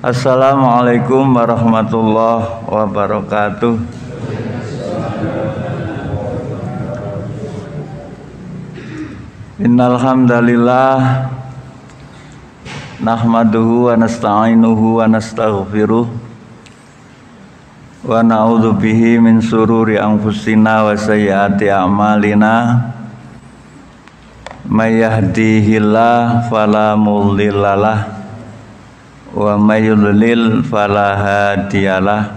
Assalamualaikum warahmatullahi wabarakatuh. Innal hamdalillah nahmaduhu wa nasta'inuhu wa nastaghfiruh wa na'udzu bihi min sururi anfusina wa sayyiati a'malina. May yahdihillahu fala mudhillalah wa may yudlil fala hadiyalah.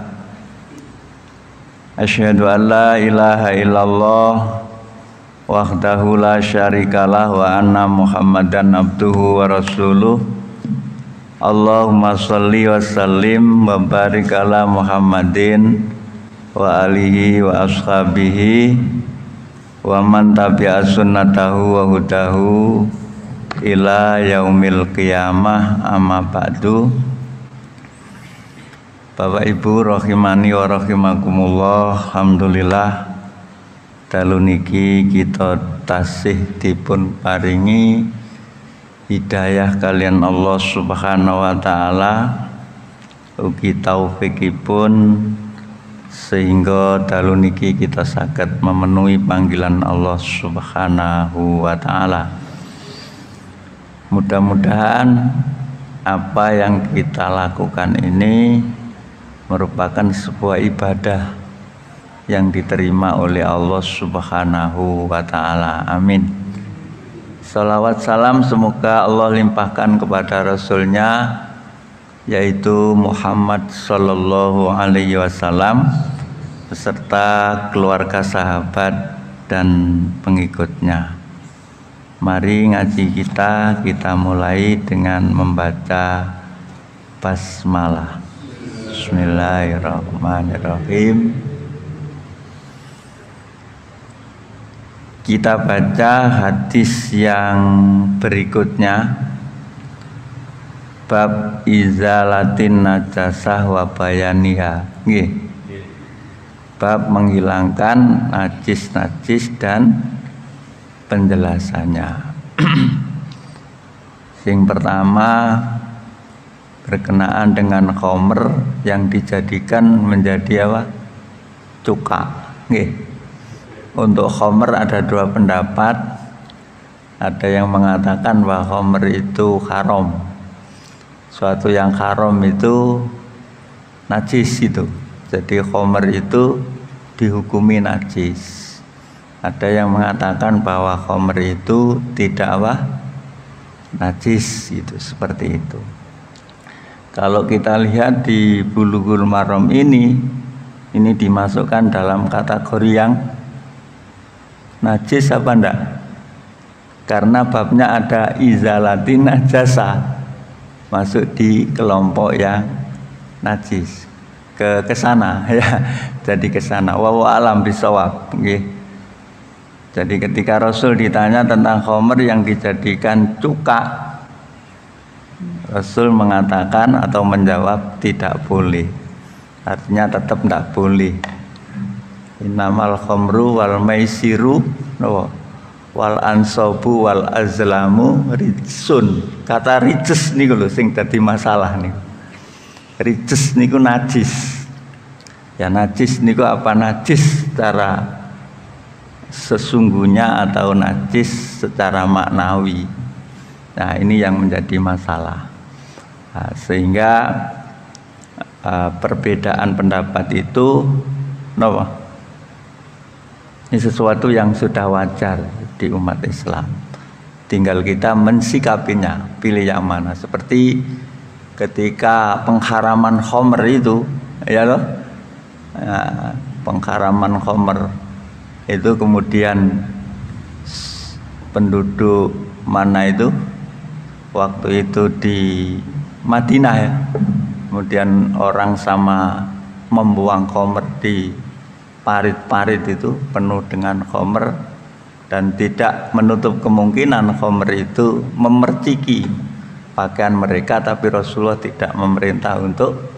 Asyhadu an la ilaha illallah wahdahu la syarikalah wa anna Muhammadan abduhu wa rasuluh. Allahumma shalli wa sallim wa barik ala Muhammadin wa alihi wa ashabihi wa man tabi'a sunnatahu wa hudahu ila yaumil qiyamah, amma ba'du. Bapak Ibu rahimani wa rahimakumullah, alhamdulillah dalu niki kita tasih dipun paringi hidayah kalian Allah Subhanahu wa taala, ugi taufikipun sehingga dalu niki kita saged memenuhi panggilan Allah Subhanahu wa taala. Mudah-mudahan apa yang kita lakukan ini merupakan sebuah ibadah yang diterima oleh Allah Subhanahu wa ta'ala. Amin. Salawat salam semoga Allah limpahkan kepada Rasulnya, yaitu Muhammad Sallallahu Alaihi Wasallam beserta keluarga, sahabat dan pengikutnya. Mari ngaji kita mulai dengan membaca basmalah. Bismillahirrahmanirrahim. Kita baca hadis yang berikutnya, bab izalatin najasah wa bayaniha. Nggih. Bab menghilangkan najis-najis dan penjelasannya. Yang pertama berkenaan dengan khomer yang dijadikan menjadi apa? Cuka. Nggih. Untuk khomer ada dua pendapat. Ada yang mengatakan bahwa khomer itu haram. Suatu yang haram itu najis itu. Jadi khomer itu dihukumi najis. Ada yang mengatakan bahwa khomer itu tidak apa? Najis, itu seperti itu. Kalau kita lihat di Bulughul Maram ini dimasukkan dalam kategori yang najis apa enggak? Karena babnya ada izalatin najasa, masuk di kelompok yang najis. Ke sana ya. Jadi ke sana. Wallahu a'lam bishawab. Nggih. Jadi ketika Rasul ditanya tentang khomer yang dijadikan cuka, Rasul mengatakan atau menjawab tidak boleh. Artinya tetap tidak boleh. Innamal khomru wal maisiru wal ansobu wal azlamu rijsun. Kata rijs niku lho sing dadi masalah niku. Rijs niku najis. Ya najis niku apa? Najis secara sesungguhnya atau najis secara maknawi. Nah, ini yang menjadi masalah. Nah, sehingga perbedaan pendapat itu ini sesuatu yang sudah wajar di umat Islam. Tinggal kita mensikapinya, pilih yang mana. Seperti ketika pengharaman khamr itu, ya loh, pengharaman khamr itu kemudian penduduk mana itu waktu itu di Madinah ya, kemudian orang sama membuang khamr di parit-parit itu penuh dengan khamr dan tidak menutup kemungkinan khamr itu memerciki pakaian mereka, tapi Rasulullah tidak memerintah untuk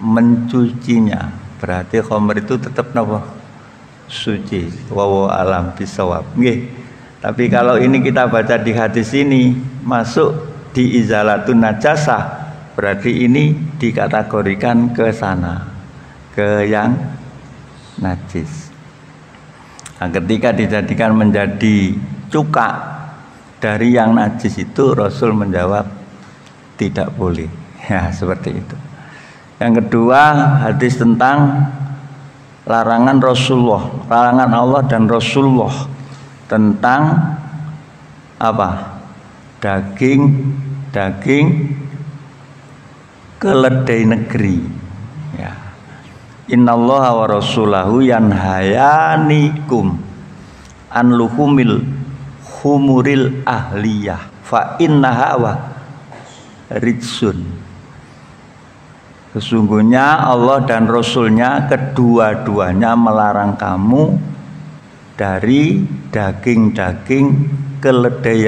mencucinya. Berarti khamr itu tetap suci. Wallahu alam bisawab. Nggih. Tapi kalau ini kita baca di hadis ini masuk di izalatun najasah, berarti ini dikategorikan ke sana, ke yang najis. Nah, ketika dijadikan menjadi cuka dari yang najis itu, Rasul menjawab tidak boleh. Ya, seperti itu. Yang kedua, hadis tentang larangan Rasulullah, larangan Allah dan Rasulullah tentang apa? Daging keledai negeri. Ya. Innallaha wa rasulahu yanhayanikum an luhumil humuril ahliyah fa innaha wa rijsun. Sesungguhnya Allah dan Rasulnya kedua-duanya melarang kamu dari daging-daging keledai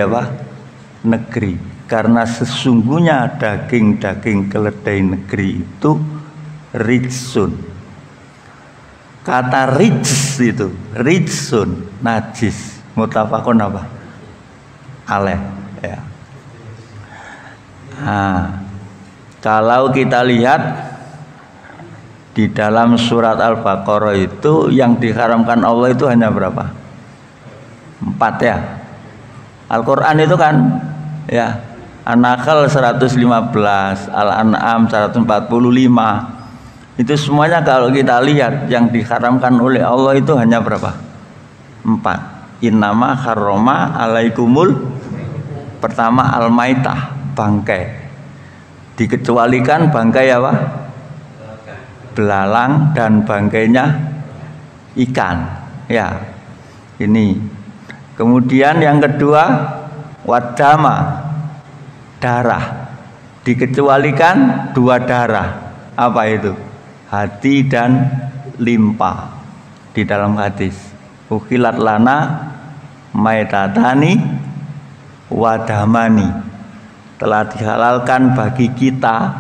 negeri, karena sesungguhnya daging-daging keledai negeri itu rijsun. Kata rijs itu rijsun, najis, muttafaqun alaih ya. Nah, kalau kita lihat di dalam surat Al-Baqarah itu yang diharamkan Allah itu hanya berapa? 4 ya. Al-Quran itu kan ya, An-Nahl 115, Al-An'am 145. Itu semuanya kalau kita lihat yang diharamkan oleh Allah itu hanya berapa? 4. Innama harrama alaikumul, pertama al-maitah, bangkai. Dikecualikan bangkai apa? Belalang dan bangkainya ikan. Ya, ini. Kemudian yang kedua, wadama, darah. Dikecualikan 2 darah. Apa itu? Hati dan limpa. Di dalam hadis, ukhilat lana maitatani wadamani. Telah dihalalkan bagi kita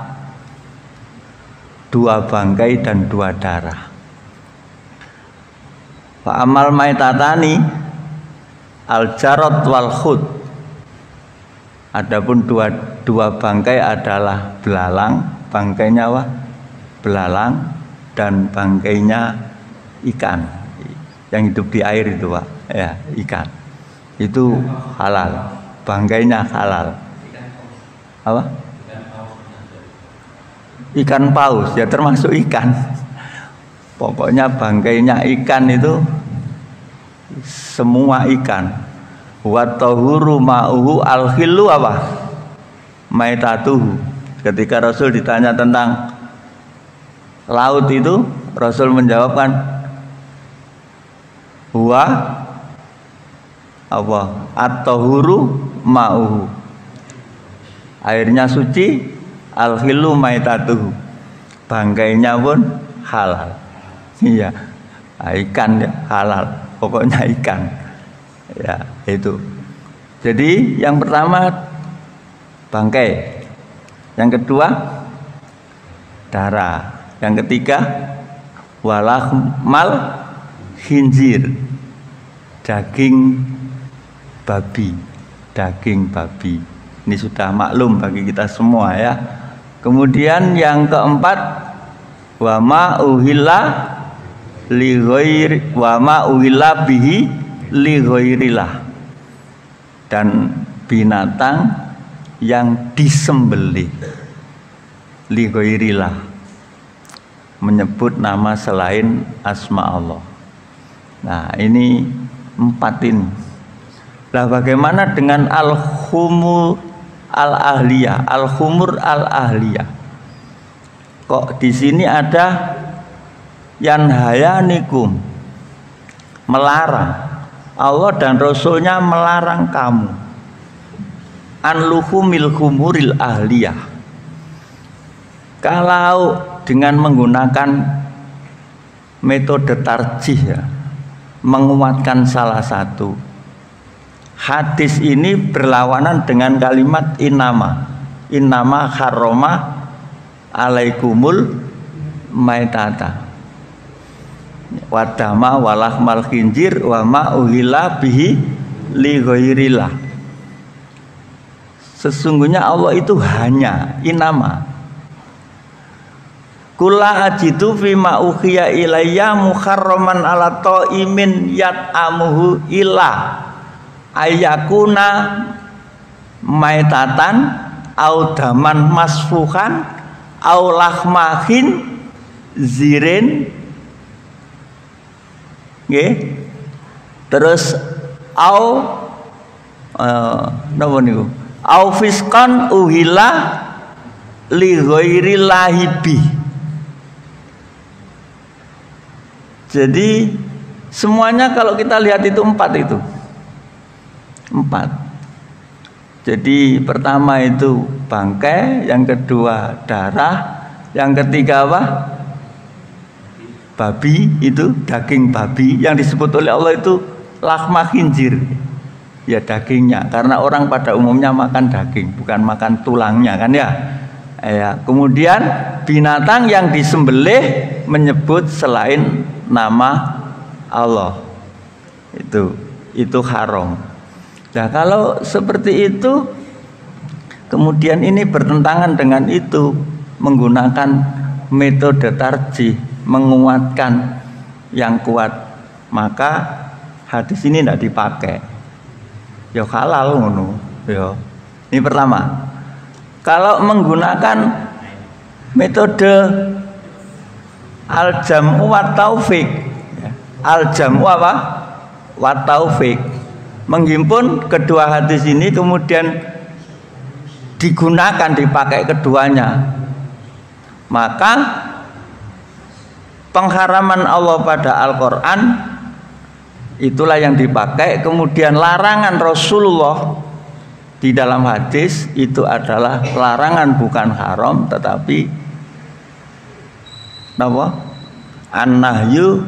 2 bangkai dan 2 darah. Fa amal maitatani al-jarad wal khud. Adapun dua bangkai adalah belalang, bangkainya belalang, dan bangkainya ikan yang hidup di air itu ya, ikan. Itu halal, bangkainya halal. Apa? Ikan paus ya termasuk ikan. Pokoknya bangkainya ikan itu semua ikan. Wa tahuru ma'uhu al-khillu maitatuhu. Ketika Rasul ditanya tentang laut itu, Rasul menjawabkan huwa at-tahuru ma'uhu. Airnya suci, al-khillu maitatuhu, bangkainya pun halal. Iya, ikan ya, halal, pokoknya ikan. Ya, itu. Jadi yang pertama bangkai, yang kedua darah, yang ketiga walahmal khinzir, daging babi, daging babi. Ini sudah maklum bagi kita semua ya. Kemudian yang keempat, wa ma uhilla li bihi li ghairillah. Dan binatang yang disembelih li ghairillah, menyebut nama selain asma Allah. Nah, ini 4 ini. Lah bagaimana dengan al-khumur al-ahliyah? Al-khumur al-ahliyah. Kok di sini ada yanhayanikum, melarang. Allah dan Rasulnya melarang kamu an luhumil khumuril ahliyah. Kalau dengan menggunakan metode tarjih ya, menguatkan salah satu hadis ini berlawanan dengan kalimat innama harrama alaikumul maitata wadama walahmal khinjir wa ma uhilla bihi li ghairillah. Sesungguhnya Allah itu hanya innama kula ajidu fima ukhiya ilayya muharraman ala ta'imin yat'amuhu illa ayakuna maitatan au daman masfuhan au lahmahin zirin nggih. Terus au napa niku au fisqan uhila li ghairillahi bi. Jadi semuanya kalau kita lihat itu 4 itu. 4. Jadi pertama itu bangkai, yang kedua darah, yang ketiga apa? Babi, itu daging babi yang disebut oleh Allah itu lahma khinjir. Ya dagingnya, karena orang pada umumnya makan daging, bukan makan tulangnya kan ya. Ya, kemudian binatang yang disembelih menyebut selain nama Allah. Itu haram. Nah, kalau seperti itu kemudian ini bertentangan dengan itu, menggunakan metode tarjih, menguatkan yang kuat, maka hadis ini tidak dipakai. Ya halal ngono. Ya. Ini pertama. Kalau menggunakan metode al-jam'u wa taufik, al-jam'u apa? Wa taufik, menghimpun kedua hadis ini kemudian digunakan, dipakai keduanya, maka pengharaman Allah pada Al-Quran itulah yang dipakai. Kemudian larangan Rasulullah di dalam hadis itu adalah larangan, bukan haram, tetapi apa? An-nahyu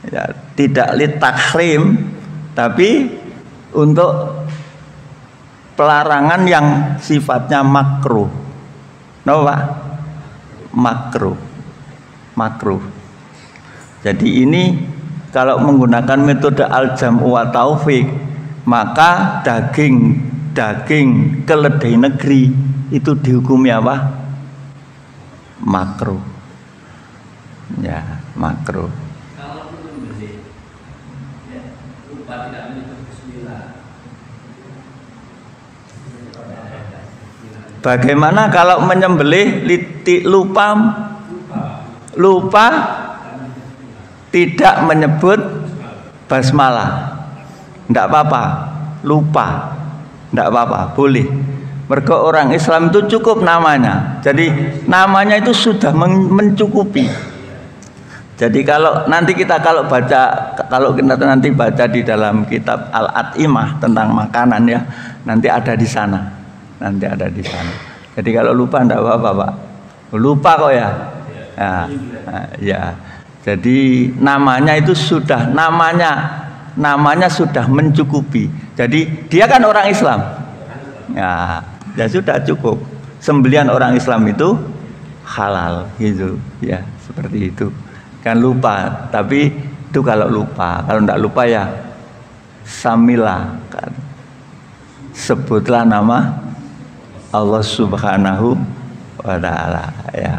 ya, tidak litakrim, tapi untuk pelarangan yang sifatnya makruh. Napa? Makruh. Jadi ini kalau menggunakan metode al-jam'u wa taufik, maka daging keledai negeri itu dihukumi apa? Makruh. Ya, makruh. Kalau menyembelih, ya, lupa tidak menyebut bismillah. Bagaimana kalau menyembelih lupa tidak menyebut basmalah? Tidak apa-apa, lupa, tidak apa-apa, boleh. Mergo orang Islam itu cukup namanya. Jadi namanya itu sudah mencukupi. Jadi kalau kita nanti baca di dalam kitab Al-At'imah tentang makanan ya, nanti ada di sana. Jadi kalau lupa enggak apa-apa, Pak. Lupa kok ya. Ya. Jadi namanya itu sudah namanya sudah mencukupi. Jadi dia kan orang Islam. Ya sudah cukup. Sembelihan orang Islam itu halal gitu ya, seperti itu. Kan lupa, tapi itu kalau lupa. Kalau enggak lupa ya samilah kan. Sebutlah nama Allah Subhanahu wa ta'ala ya.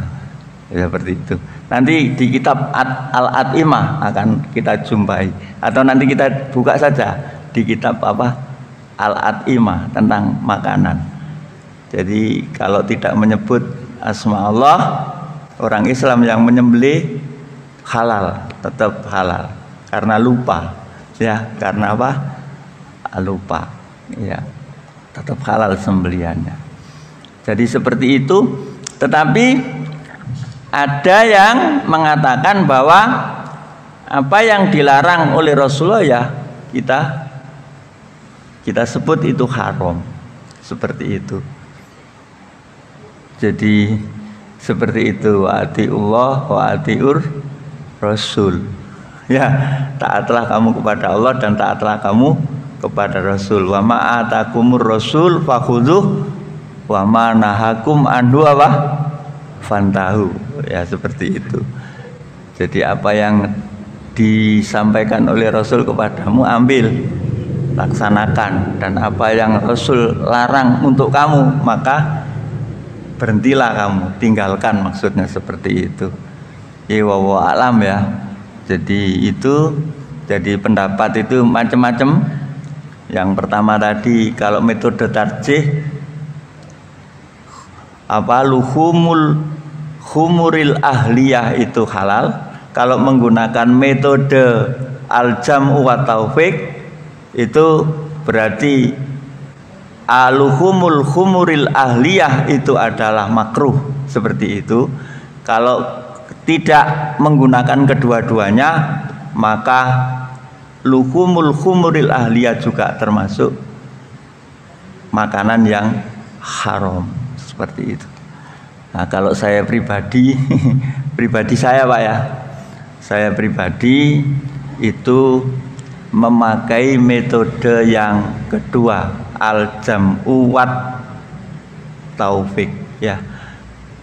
Seperti itu. Nanti di kitab Al-At'imah akan kita jumpai, atau nanti kita buka saja di kitab apa? al-at'imah, tentang makanan. Jadi kalau tidak menyebut asma Allah, orang Islam yang menyembelih halal, tetap halal karena lupa, ya, karena apa? Lupa, ya, tetap halal sembelihannya. Jadi seperti itu. Tetapi ada yang mengatakan bahwa apa yang dilarang oleh Rasulullah ya kita sebut itu haram, seperti itu. Jadi seperti itu, atiullah wa atiur Rasul. Ya, taatlah kamu kepada Allah dan taatlah kamu kepada Rasul. Wa ma atakumur Rasul fakhudhuh wa ma nahakum anhu apa? Fantahu. Ya, seperti itu. Jadi apa yang disampaikan oleh Rasul kepadamu ambil, laksanakan, dan apa yang Rasul larang untuk kamu maka berhentilah kamu, tinggalkan, maksudnya seperti itu. Wallahu alam ya. Jadi itu, jadi pendapat itu macam-macam. Yang pertama tadi kalau metode tarjih apa humuril ahliyah itu halal. Kalau menggunakan metode al-jam'u wa taufik itu berarti humuril ahliyah itu adalah makruh, seperti itu. Kalau tidak menggunakan kedua-duanya maka humuril ahliyah juga termasuk makanan yang haram, seperti itu. Nah, kalau saya pribadi pribadi saya Pak ya, saya pribadi itu memakai metode yang kedua, al-jam'u wat taufik ya.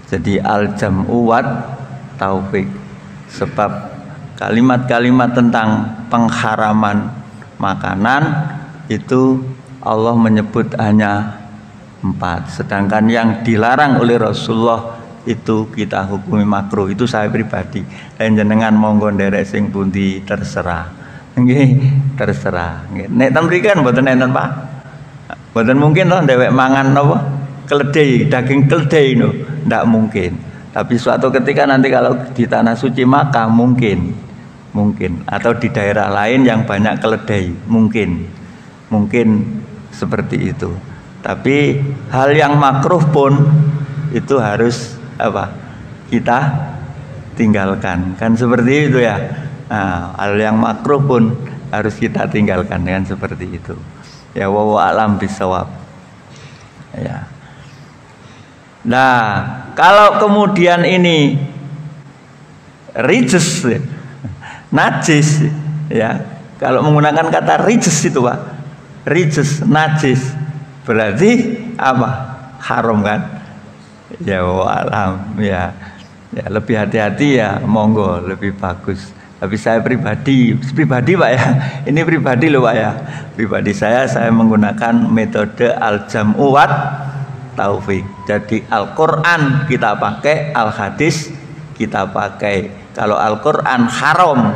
Jadi al-jam'u wat taufik, sebab kalimat-kalimat tentang pengharaman makanan itu Allah menyebut hanya 4, sedangkan yang dilarang oleh Rasulullah itu kita hukumi makruh. Itu saya pribadi. Dan jenengan monggo nderek sing pundi terserah. Nggih, terserah. Nek ten mriki kan mboten enten, Pak. Mboten mungkin toh dhewek mangan napa? Keledai, daging keledai no. Ndak mungkin. Tapi suatu ketika nanti kalau di tanah suci Makkah mungkin atau di daerah lain yang banyak keledai mungkin seperti itu. Tapi hal yang makruh pun itu harus apa? Kita tinggalkan, kan seperti itu ya. Nah, hal yang makruh pun harus kita tinggalkan, dengan seperti itu. Ya, wallahu a'lam bishawab. Ya. Nah, kalau kemudian ini rijis, najis, ya. Kalau menggunakan kata rijis itu Pak, rijis, najis, berarti apa? Haram kan? Ya, alam ya. Ya, lebih hati-hati ya, monggo, lebih bagus. Tapi saya pribadi Pak ya. Ini pribadi loh Pak ya. Pribadi saya menggunakan metode al-jam'u wat taufik. Jadi Al-Qur'an kita pakai, al-hadis kita pakai. Kalau Al-Qur'an haram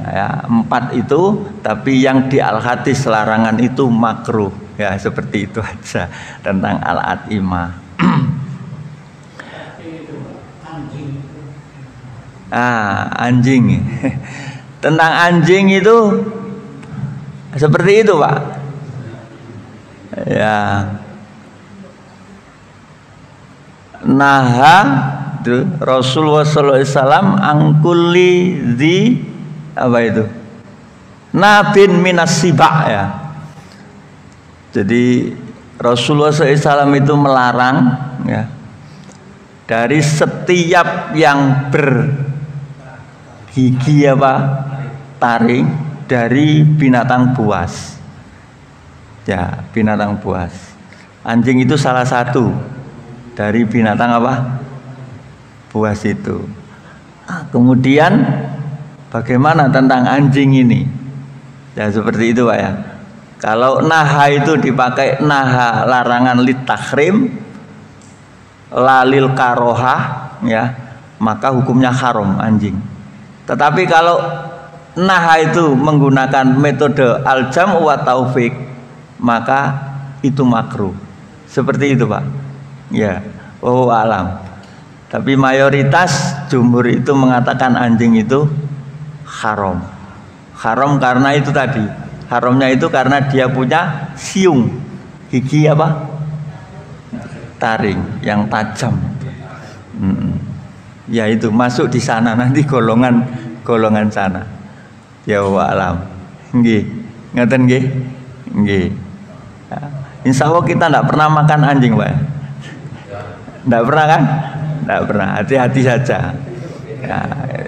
ya, 4 itu, tapi yang di al-hadis larangan itu makruh. Ya, seperti itu aja tentang al-at'imah. Anjing. Tentang anjing itu seperti itu Pak. Ya. Naha Rasulullah SAW angkuli di apa itu? Nabin minas sibak ya. Jadi Rasulullah SAW itu melarang ya, dari setiap yang bergigi apa? Taring, dari binatang buas. Ya, binatang buas. Anjing itu salah satu dari binatang apa? Buas itu. Kemudian bagaimana tentang anjing ini? Ya, seperti itu Pak ya. Kalau naha itu dipakai naha larangan lit takhrim, lalil karohah ya, maka hukumnya haram anjing. Tetapi kalau naha itu menggunakan metode al-jam'u wa taufik, maka itu makruh. Seperti itu, Pak. Ya, alam. Tapi mayoritas jumhur itu mengatakan anjing itu haram. Haram karena itu tadi. Haramnya itu karena dia punya siung, gigi apa? Taring yang tajam. Ya itu masuk di sana nanti golongan sana. Ya alam. Nggih. Ngoten nggih? Nggih. Ya. Insya Allah kita tidak pernah makan anjing, Pak. Tidak pernah kan? Tidak pernah. Hati-hati saja. Ya,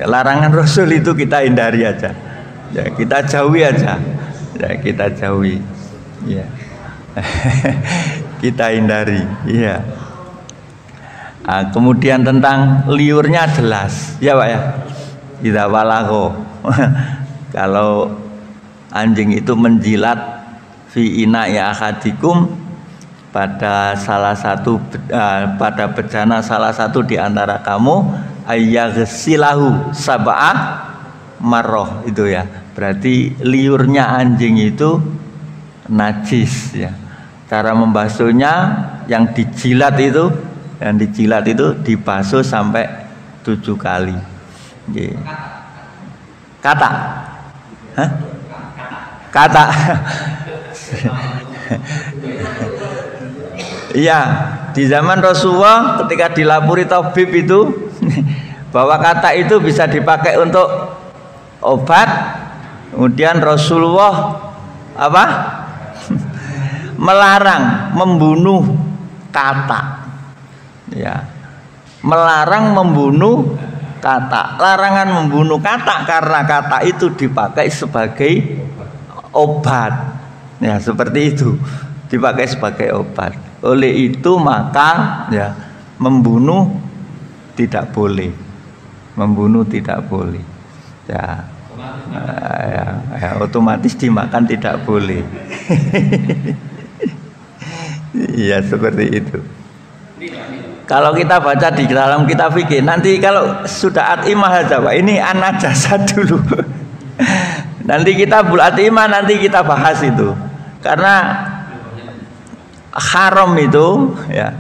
larangan Rasul itu kita hindari aja. Ya, kita jauhi aja. Ya, kita jauhi. Ya. Kita hindari. Iya. Nah, kemudian tentang liurnya jelas, ya Pak ya. Tidak walago. Kalau anjing itu menjilat fi ina ya akadikum pada bejana salah satu di antara kamu ayyaghsilahu sab'ah marroh itu ya. Berarti liurnya anjing itu najis ya. Cara membasuhnya yang dijilat itu dibasuh sampai 7 kali. Kata. Hah? Kata. Iya, di zaman Rasulullah ketika dilapuri tabib itu bahwa kata itu bisa dipakai untuk obat. Kemudian Rasulullah apa? Melarang membunuh kata. Ya. Melarang membunuh kata. Larangan membunuh kata karena kata itu dipakai sebagai obat. Ya, seperti itu. Dipakai sebagai obat. Oleh itu maka ya membunuh tidak boleh. Membunuh tidak boleh. Ya. Otomatis dimakan tidak boleh. Iya seperti itu. Kalau kita baca di dalam kitab fikih nanti kalau sudah atimah saja Pak, ini an-najasah dulu. Nanti kita atimah nanti kita bahas itu. Karena haram itu ya.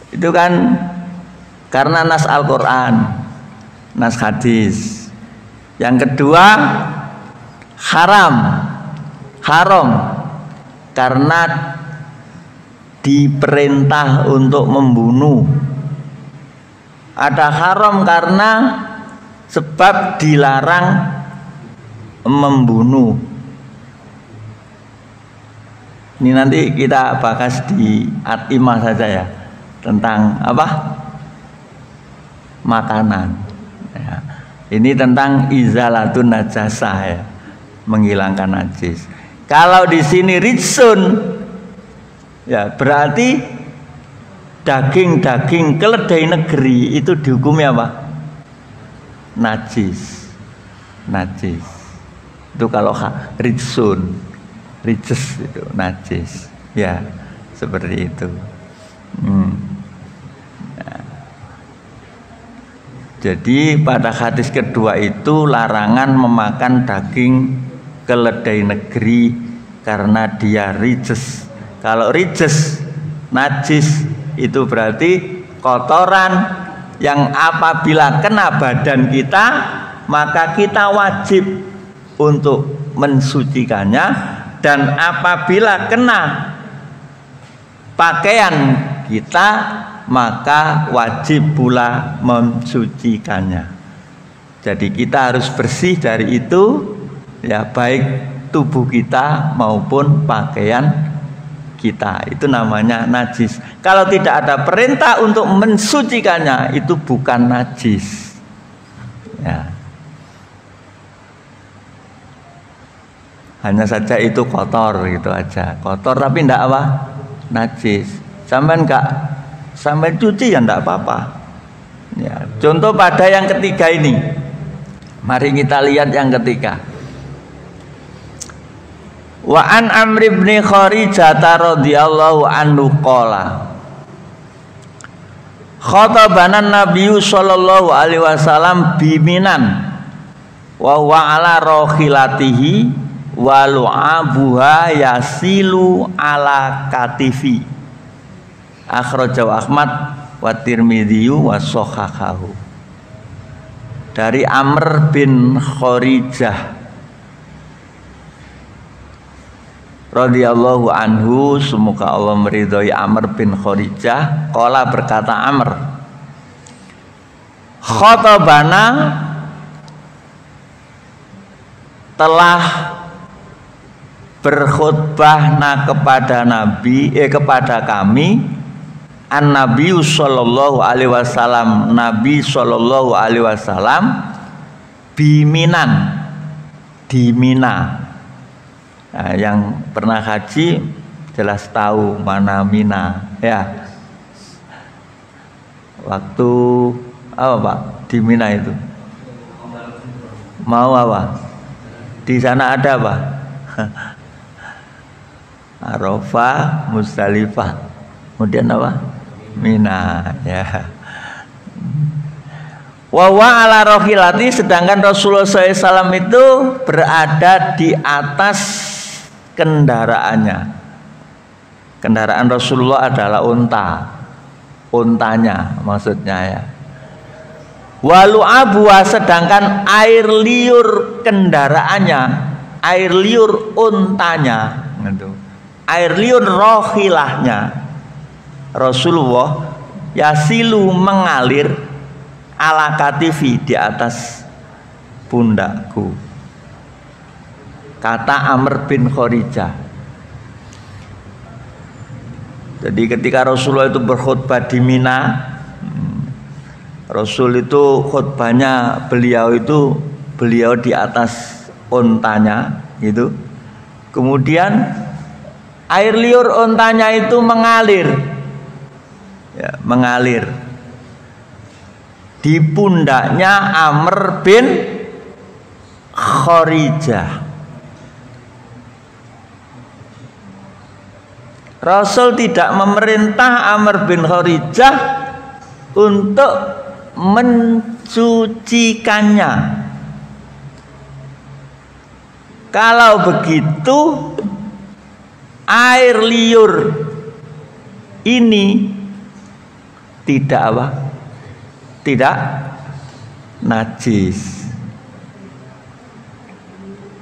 Itu kan karena nas Al-Qur'an, nas hadis. Yang kedua haram karena diperintah untuk membunuh. Ada haram karena sebab dilarang membunuh. Ini nanti kita bahas di atimah saja ya, tentang apa? Makanan ya. Ini tentang izalatun najasah ya, menghilangkan najis. Kalau di sini ritsun ya berarti daging-daging keledai negeri itu dihukumi apa? Najis. Itu kalau ritsun, rijes itu najis. Ya, seperti itu. Nah. Jadi pada hadis kedua itu larangan memakan daging keledai negeri karena dia rijes. Kalau rijes, najis itu berarti kotoran yang apabila kena badan kita maka kita wajib untuk mensucikannya, dan apabila kena pakaian kita maka wajib pula mensucikannya. Jadi kita harus bersih dari itu ya, baik tubuh kita maupun pakaian kita. Itu namanya najis. Kalau tidak ada perintah untuk mensucikannya itu bukan najis ya. Hanya saja itu kotor gitu aja. Kotor tapi tidak apa? Najis. Sampai cuci ya tidak apa-apa ya. Contoh pada yang ketiga ini. Mari kita lihat yang ketiga. Wa an Amr ibn Kharijah radhiyallahu anhu qala khatabana Nabi sallallahu alaihi wasallam biminan wa huwa ala rohilatihi walu'abuha yasilu ala katifi. Akhrajahu Ahmad wa Tirmidzi wa shahahahu. Dari Amr bin Khorijah radhiyallahu anhu, semoga Allah meridhai Amr bin Khorijah. Qala, berkata Amr, khatabana, telah berkhutbahna kepada kepada kami An-Nabi sallallahu alaihi wasallam, Nabi sallallahu alaihi wasallam biminan, di Mina. Nah, yang pernah haji jelas tahu mana Mina ya. Waktu apa Pak di Mina itu? Mau apa? Di sana ada apa? Arafah, Musdalifah, kemudian apa? Mina ya. Wa ala rohilati, sedangkan Rasulullah SAW itu berada di atas kendaraannya. Kendaraan Rasulullah adalah untanya maksudnya ya. Walu abwa, sedangkan air liur kendaraannya, air liur untanya, gitu. Air liur rohilahnya Rasulullah yasilu, mengalir ala katifi, di atas pundakku, kata Amr bin Khorijah. Jadi ketika Rasulullah itu berkhutbah di Mina, Rasul itu khutbahnya beliau di atas untanya gitu. Kemudian air liur untanya itu mengalir ya, mengalir di pundaknya Amr bin Khorijah. Rasul tidak memerintah Amr bin Khorijah untuk mencucikannya. Kalau begitu, air liur ini tidak apa? Tidak najis.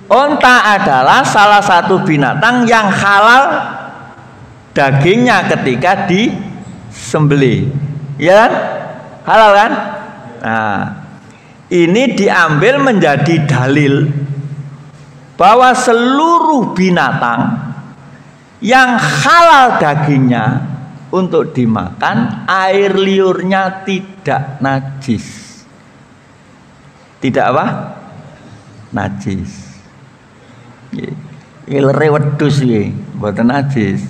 Unta adalah salah satu binatang yang halal dagingnya ketika disembelih, ya kan? Halal kan? Nah, ini diambil menjadi dalil bahwa seluruh binatang yang halal dagingnya untuk dimakan, air liurnya tidak najis. Tidak apa? Najis. Ilere wedhus nggih, mboten najis.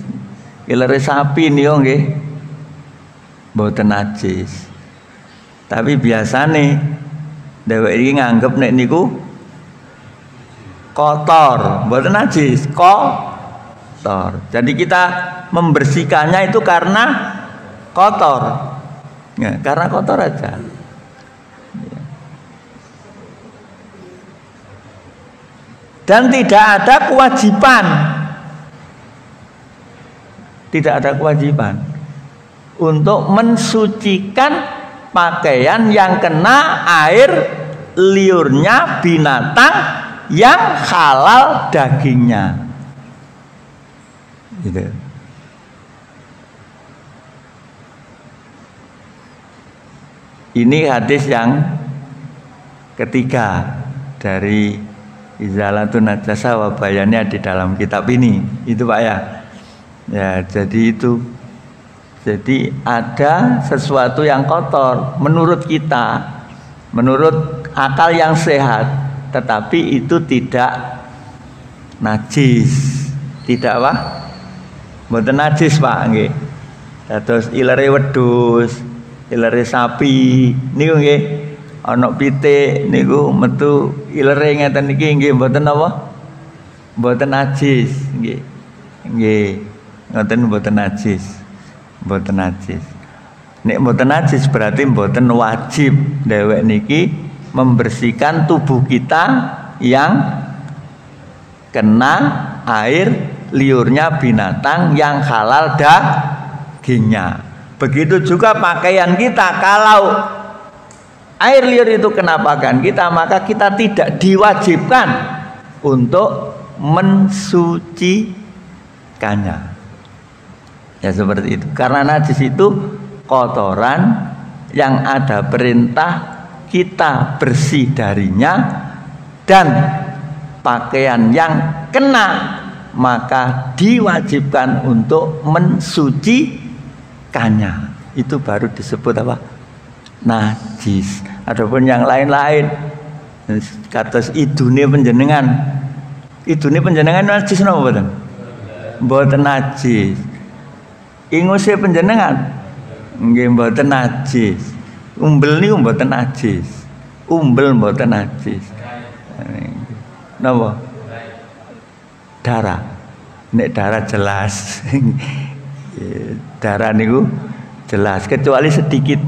Ilere sapi niku nggih mboten najis. Tapi biasane dheweke iki nganggep nek niku kotor, mboten najis, kotor. Jadi kita membersihkannya itu karena kotor, ya, karena kotor aja. Dan tidak ada kewajiban untuk mensucikan pakaian yang kena air liurnya binatang yang halal dagingnya. Gitu. Ini hadis yang ketiga dari Izalatun Najasa wa bayannya di dalam kitab ini. Itu Pak ya. Ya, jadi itu. Jadi ada sesuatu yang kotor menurut kita, menurut akal yang sehat, tetapi itu tidak najis. Tidak apa? Mboten najis Pak nggih. Dados ilere wedhus, ilere sapi niku nggih ana pitik niku metu ilere ngeten iki nggih mboten apa? Mboten najis nggih. Nggih. Ngoten mboten najis. Mboten najis. Nek mboten najis berarti mboten wajib dhewek niki membersihkan tubuh kita yang kena air liurnya binatang yang halal dagingnya. Begitu juga pakaian kita, kalau air liur itu kena pakaian kita, maka kita tidak diwajibkan untuk mensucikannya. Ya seperti itu. Karena najis itu kotoran yang ada perintah kita bersih darinya, dan pakaian yang kena maka diwajibkan untuk mensucikannya. Itu baru disebut apa? Najis. Adapun yang lain-lain, kados idune panjenengan. Idune panjenengan najis napa mboten? Mboten najis. Inguse panjenengan nggih mboten najis. Umbel niku mboten najis. Umbel mboten najis. Napa? Darah. Nek darah jelas. Darah niku jelas kecuali sedikit.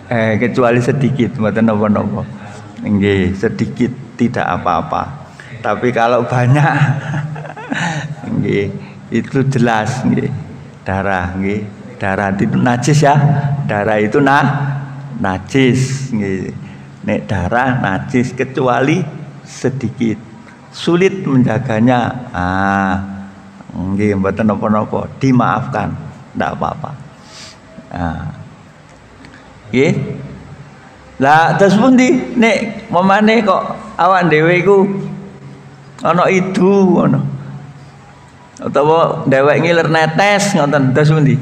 Kecuali sedikit mboten napa-napa. Nggih, sedikit tidak apa-apa. Tapi kalau banyak nggih, itu jelas nggih. Darah nggih. Darah itu najis ya. Darah itu najis nggih. Nek darah najis kecuali sedikit. Sulit menjaganya. Nggih mboten napa-napa, dimaafkan. Ndak apa-apa. Nggih. Lah terus pundi nek memane kok awak dhewe iku ana idu ngono. Utawa dhewek ngiler netes ngoten terus pundi?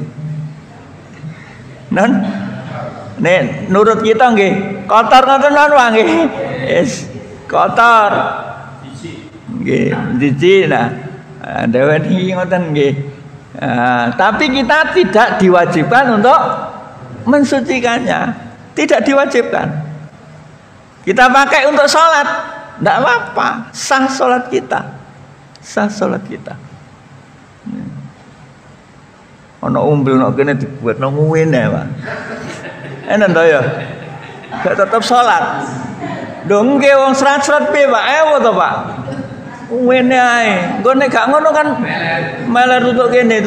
Non nek nurut kita nggih kotor ngoten wae nggih. Wis kotor. Nggih, cici nah. Dhewek iki ngoten nggih. Tapi kita tidak diwajibkan untuk mensucikannya. Tidak diwajibkan. Kita pakai untuk sholat, tidak apa-apa. Sah sholat kita. Sah sholat kita. Ono umbel nok kene dibuat nang ngene, Pak. Enak to ya? Gak tetap sholat. Lho nggih wong serat-serat piye, Pak? Ewo to, Pak. Ngene ae. Engko nek gak ngono kan meler tutuk kene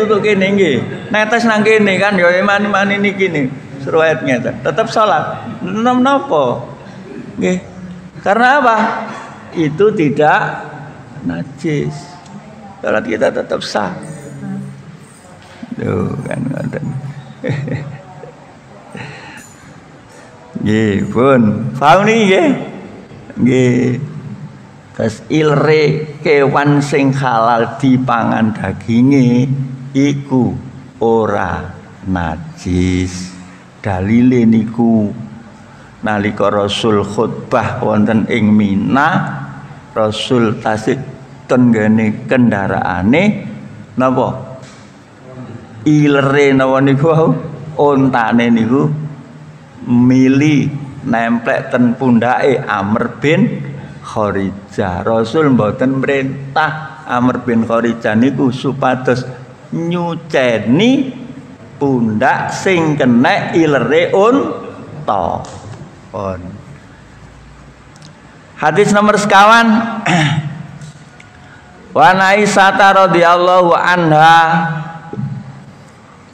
nggih. Netes nang kene kan ya mani-mani niki nih. Seruatnya tetap sholat. Napa? Nggih. Karena apa? Itu tidak najis. Sholat kita tetap sah. Tuh kan ngoten. Nggih, pun. Paham niki nggih? Nggih. Terus ilre kewan sing halal dipangan daginge iku ora najis. Dalile niku nalika Rasul khutbah wonten ing Mina, Rasul tasik tenggene kendaraane napa? Ilere napa niku ontane niku mili nemplek ten pundake Amr bin Kharijah. Rasul mboten merintah Amr bin Kharijah niku supados nyuceni pundak sing kena ilere unta. Hadis nomor sekawan. Wa Aisyah radhiyallahu anha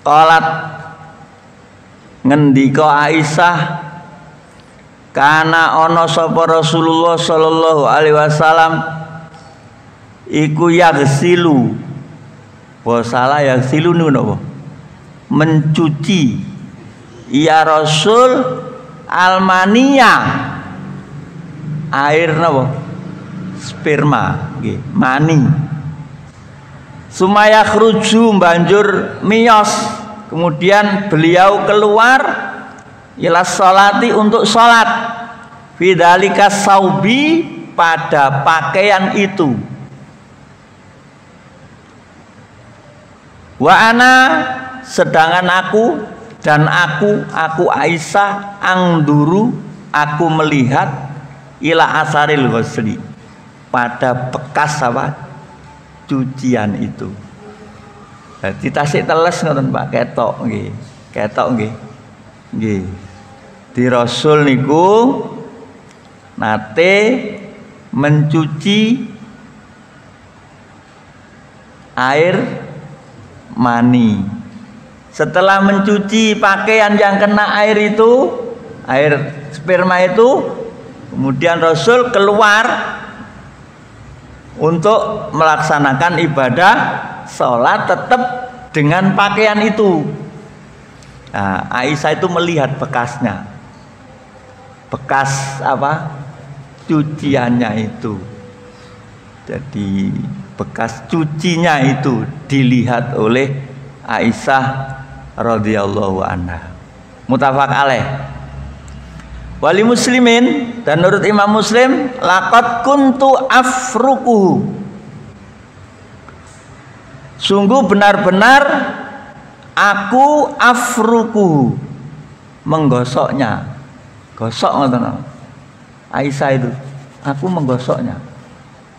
qalat ngendika Aisyah kana ana sapa Rasulullah sallallahu alaihi wasallam iku yaghsilu wa salah yaghsilu niku napa mencuci ya Rasul almania air napa sperma nggih mani sumaya khruju banjur miyos kemudian beliau keluar ila sholati untuk sholat fidzalika saubi pada pakaian itu wa ana sedangkan aku Aisyah angduru aku melihat ila asaril ghusli pada bekas apa cucian itu. Jadi tasik teles ngoten Pak ketok nggih. Nggih. Di Rasul niku nate mencuci air mani. Setelah mencuci pakaian yang kena air itu, air sperma itu, kemudian Rasul keluar untuk melaksanakan ibadah sholat tetap dengan pakaian itu. Nah, Aisyah itu melihat bekasnya, bekas apa? Cuciannya itu. Jadi bekas cucinya itu dilihat oleh Aisyah radhiyallahu anha. Muttafaq alaih. Wali muslimin, dan menurut Imam Muslim, laqad kuntu afruquhu. Sungguh benar-benar aku afruquhu, menggosoknya. Gosok ngoten. Aisyah itu, aku menggosoknya.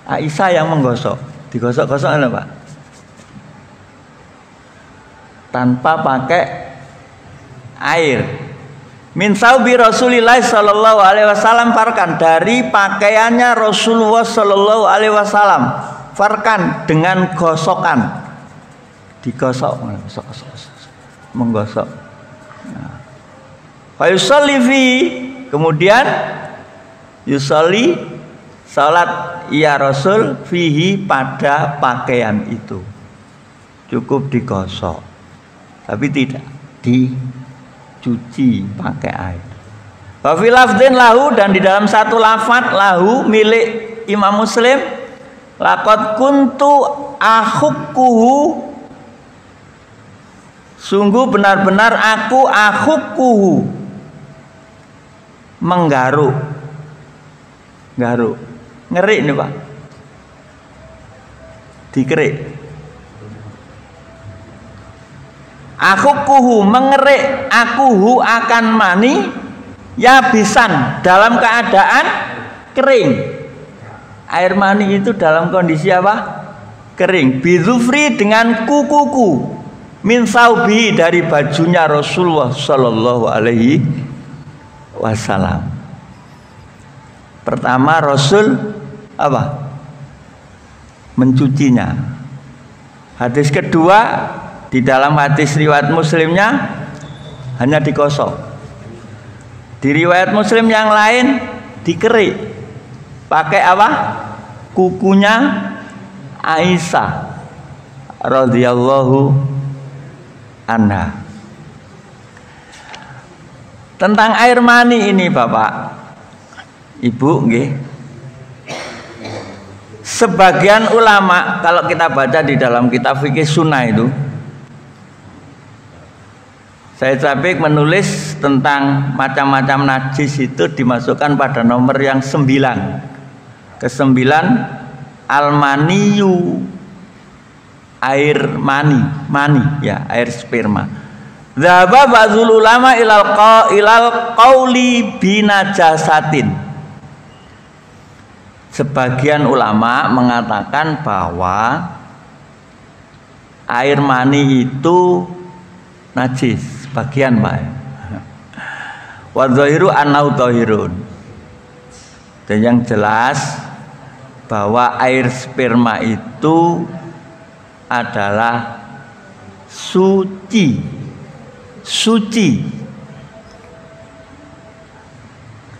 Aisyah yang menggosok. Digosok-gosok apa, Pak? Tanpa pakai air. Min saubi Rasulillah sallallahu alaihi wasallam farkan, dari pakaiannya Rasulullah sallallahu alaihi wasallam, farkan dengan gosokan. Digosok, menggosok. Fa yusalli fi, kemudian yusalli salat ya Rasul fihi, pada pakaian itu. Cukup digosok, tapi tidak dicuci pakai air. Wa fi lafdhin lahu, dan di dalam satu lafaz lahu milik Imam Muslim, laqad kuntu akhukkuhu, sungguh benar-benar aku akhukkuhu, menggaruk. Garuk, ngerik nih Pak, dikerik. Akhukkuhu, mengerik akuhu akan mani, yabisan, dalam keadaan kering. Air mani itu dalam kondisi apa? Kering. Bidhufri, dengan kukuku, min saubi, dari bajunya Rasulullah sallallahu alaihi wasallam. Pertama Rasul apa? Mencucinya. Hadis kedua, di dalam hadis riwayat Muslimnya hanya digosok. Di riwayat Muslim yang lain dikerik. Pakai apa? Kukunya Aisyah radhiyallahu anha. Tentang air mani ini Bapak Ibu, nggih. Sebagian ulama, kalau kita baca di dalam kitab fikih sunnah itu, Said Sabiq menulis tentang macam-macam najis itu dimasukkan pada nomor yang 9. Ke-9, al-maniyu, air mani ya, air sperma. Dzaba ba'dzul ulama ilal qauli binajasatin. Sebagian ulama mengatakan bahwa air mani itu najis, sebagian Pak. Wa dhahiru annahu dhahirun. Dan yang jelas bahwa air sperma itu adalah suci.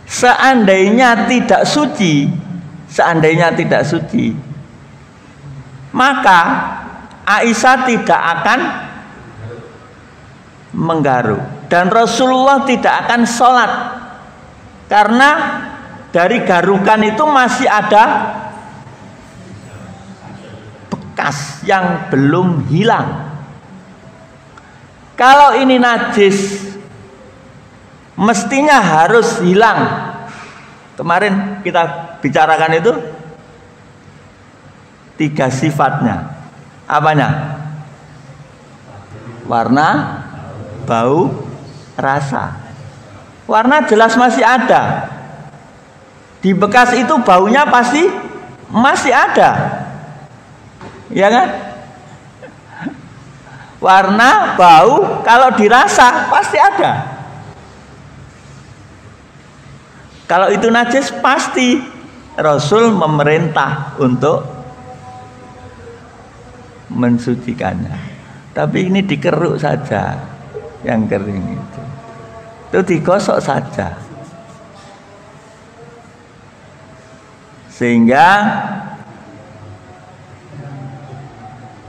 Seandainya tidak suci, maka Aisyah tidak akan menggaruk dan Rasulullah tidak akan sholat, karena dari garukan itu masih ada bekas yang belum hilang. Kalau ini najis, mestinya harus hilang. Kemarin kita bicarakan itu 3 sifatnya. Apanya? Warna, bau, rasa. Warna jelas masih ada. Di bekas itu baunya pasti masih ada. Ya kan? Warna, bau, kalau dirasa pasti ada. Kalau itu najis pasti Rasul memerintah untuk mensucikannya. Tapi ini dikeruk saja, yang kering itu digosok saja, sehingga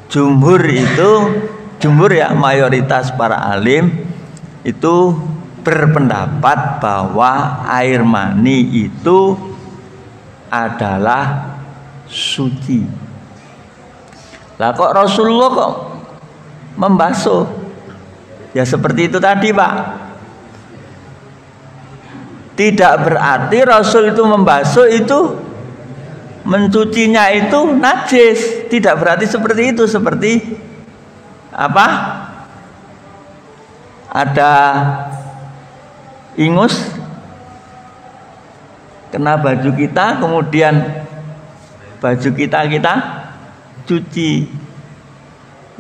jumhur ya, mayoritas para alim itu berpendapat bahwa air mani itu adalah suci. Lah kok Rasulullah kok membasuh? Ya seperti itu tadi, Pak. Tidak berarti Rasul itu membasuh itu mencucinya itu najis. Tidak berarti seperti itu. Seperti apa? Ada ingus kena baju kita, kemudian baju kita cuci,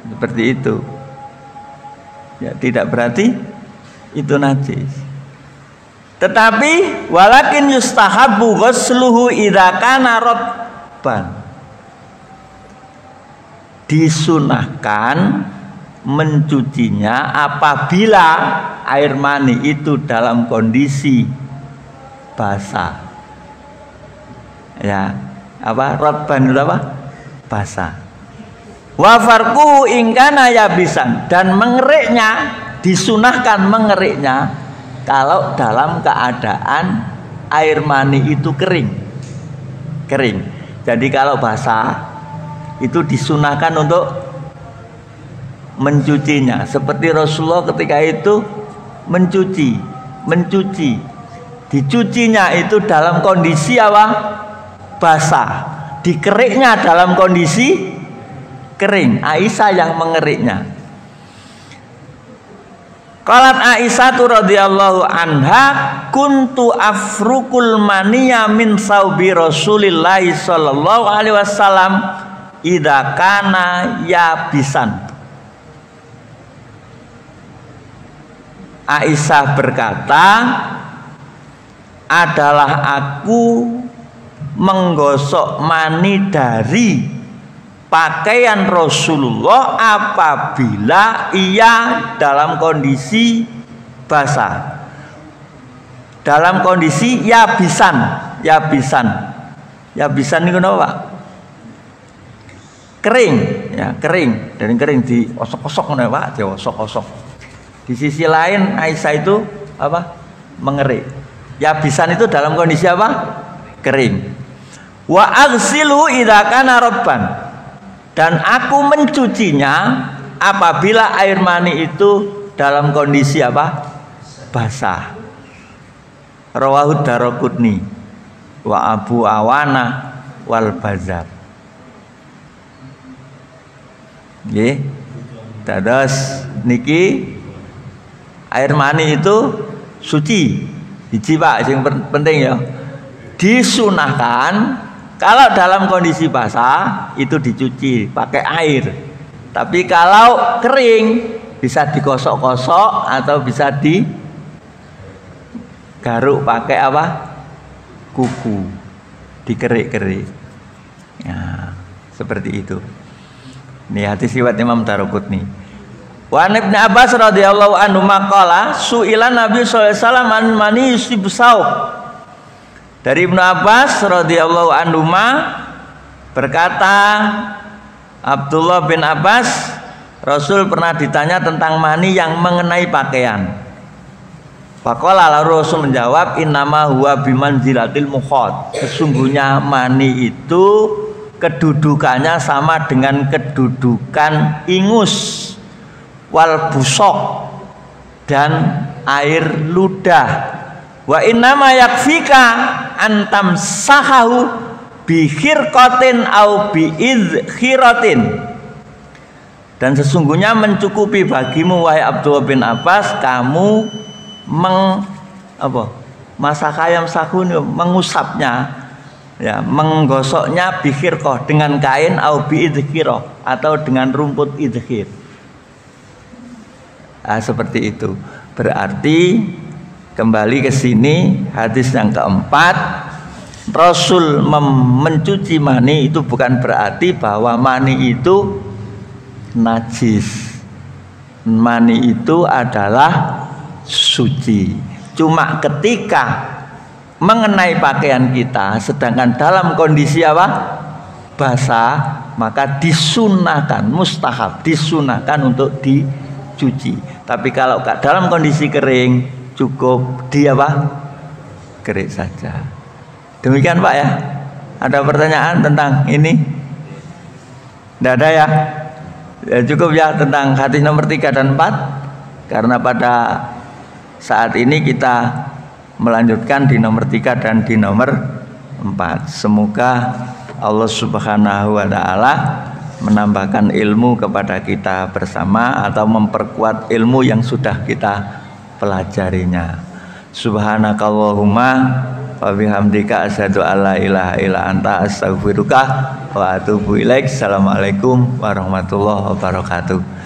seperti itu. Ya, tidak berarti itu najis. Tetapi walakin yustahabu ghusluhu idza kana ratban. Disunahkan mencucinya apabila air mani itu dalam kondisi basah. Ya, apa? Ratban itu apa? Basah. Wa farquhu in kana yabisan, dan mengeriknya disunahkan mengeriknya kalau dalam keadaan air mani itu kering. Jadi kalau basah itu disunahkan untuk mencucinya, seperti Rasulullah ketika itu mencuci. Dicucinya itu dalam kondisi apa? Basah. Dikeriknya dalam kondisi kering. Aisyah yang mengeriknya. Qalat Aisyah radhiyallahu anha, kuntu afrukul maniya min saubi Rasulillah sallallahu alaihi wasallam idza kana yabisan. Aisyah berkata, adalah aku menggosok mani dari pakaian Rasulullah apabila ia dalam kondisi basah, dalam kondisi yabisan itu apa, Pak? Kering, ya, kering, dan kering diosok-osok nih, Pak, diosok-osok. Di sisi lain Aisyah itu apa? Mengerik. Yabisan itu dalam kondisi apa? Kering. Wa aghsilu idza kana rabban, dan aku mencucinya apabila air mani itu dalam kondisi apa? Basah. Rawahu Daraqutni wa Abu Awana wal Bazzar. Nggih. Dados niki air mani itu suci. Hiji, Pak, yang penting ya. Disunahkan kalau dalam kondisi basah itu dicuci pakai air. Tapi kalau kering bisa digosok-gosok atau bisa digaruk pakai apa? Kuku. Dikerik-kerik. Ya, seperti itu. Ini hadis riwayat Imam Daraqutni. Wa Ibnu Abbas radhiyallahu anhu maqala su'ilan Nabi sallallahu alaihi wasallam an mani yusibsau. Dari Ibnu Abbas radhiyallahu anhu berkata, Abdullah bin Abbas, Rasul pernah ditanya tentang mani yang mengenai pakaian. Faqala, lalu Rasul menjawab, innama huwa bimanzilatil mukhad. Sesungguhnya mani itu kedudukannya sama dengan kedudukan ingus, wal busok, dan air ludah. Wa innama yakfika antam sahahu bi khirqatin au bi idkhiratin. Dan sesungguhnya mencukupi bagimu wahai Abdullah bin Abbas, kamu masakayam sakun, mengusapnya, ya, menggosoknya bi khirqah, dengan kain, au bi idkhirah, atau dengan rumput idkhir. Nah, seperti itu. Berarti kembali ke sini, hadis yang keempat, Rasul mencuci mani itu bukan berarti bahwa mani itu najis. Mani itu adalah suci. Cuma ketika mengenai pakaian kita, sedangkan dalam kondisi apa? Basah, maka disunahkan, mustahab, disunahkan untuk dicuci. Tapi kalau dalam kondisi kering, cukup di apa? Kerik saja. Demikian Pak ya. Ada pertanyaan tentang ini? Tidak ada ya? Ya cukup ya tentang hadis nomor 3 dan 4. Karena pada saat ini kita melanjutkan di nomor 3 dan di nomor 4. Semoga Allah Subhanahu wa taala menambahkan ilmu kepada kita bersama atau memperkuat ilmu yang sudah kita pelajarinya. Subhanakallahumma wa bihamdika asyhadu alla ilaha illa anta astaghfiruka wa atubu ilaik. Assalamualaikum warahmatullahi wabarakatuh.